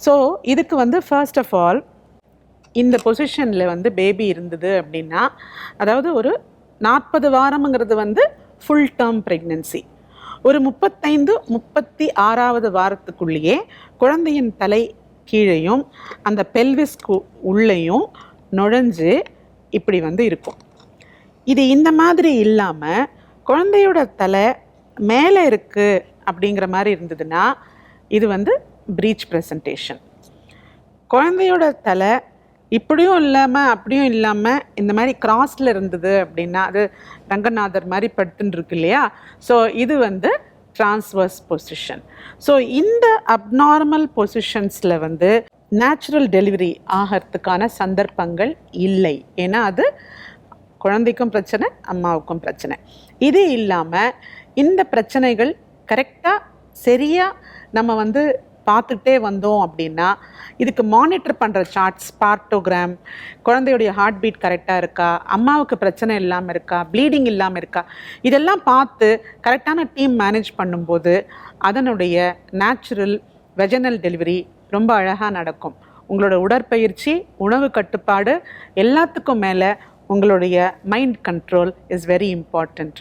So இதுக்கு வந்து first of all இந்த பொசிஷனில் வந்து பேபி இருந்தது அப்படின்னா, அதாவது ஒரு 40 வாரம்ங்கிறது வந்து ஃபுல் டேர்ம் ப்ரெக்னென்சி. ஒரு 35-36வது வாரத்துக்குள்ளேயே குழந்தையின் தலை கீழேயும் அந்த பெல்விஸ்க்கு உள்ளேயும் நுழைஞ்சு இப்படி வந்து இருக்கும். இது இந்த மாதிரி இல்லாமல் குழந்தையோட தலை மேலே இருக்குது அப்படிங்கிற மாதிரி இருந்ததுன்னா இது வந்து ப்ரீச் ப்ரெசன்டேஷன். குழந்தையோட தலை இப்படியும் இல்லாமல் அப்படியும் இல்லாமல் இந்த மாதிரி கிராஸில் இருந்தது அப்படின்னா, அது ரங்கநாதர் மாதிரி படுத்துன்னு இருக்கு இல்லையா, ஸோ இது வந்து ட்ரான்ஸ்வர்ஸ் பொசிஷன். ஸோ இந்த அப்நார்மல் பொசிஷன்ஸில் வந்து நேச்சுரல் டெலிவரி ஆகிறதுக்கான சந்தர்ப்பங்கள் இல்லை. ஏன்னா அது குழந்தைக்கும் பிரச்சனை, அம்மாவுக்கும் பிரச்சனை. இது இல்லாமல் இந்த பிரச்சனைகள் கரெக்டாக சரியாக நம்ம வந்து பார்த்துக்கிட்டே வந்தோம் அப்படின்னா, இதுக்கு மானிட்டர் பண்ணுற சார்ட்ஸ், பார்ட்டோகிராம், குழந்தையுடைய ஹார்ட் பீட் கரெக்டாக இருக்கா, அம்மாவுக்கு பிரச்சனை இல்லாமல் இருக்கா, ப்ளீடிங் இல்லாமல் இருக்கா, இதெல்லாம் பார்த்து கரெக்டான டீம் மேனேஜ் பண்ணும்போது அதனுடைய நேச்சுரல் வெஜனல் டெலிவரி ரொம்ப அழகாக நடக்கும். உங்களோட உடற்பயிற்சி, உணவு கட்டுப்பாடு, எல்லாத்துக்கும் மேலே உங்களுடைய mind control is very important.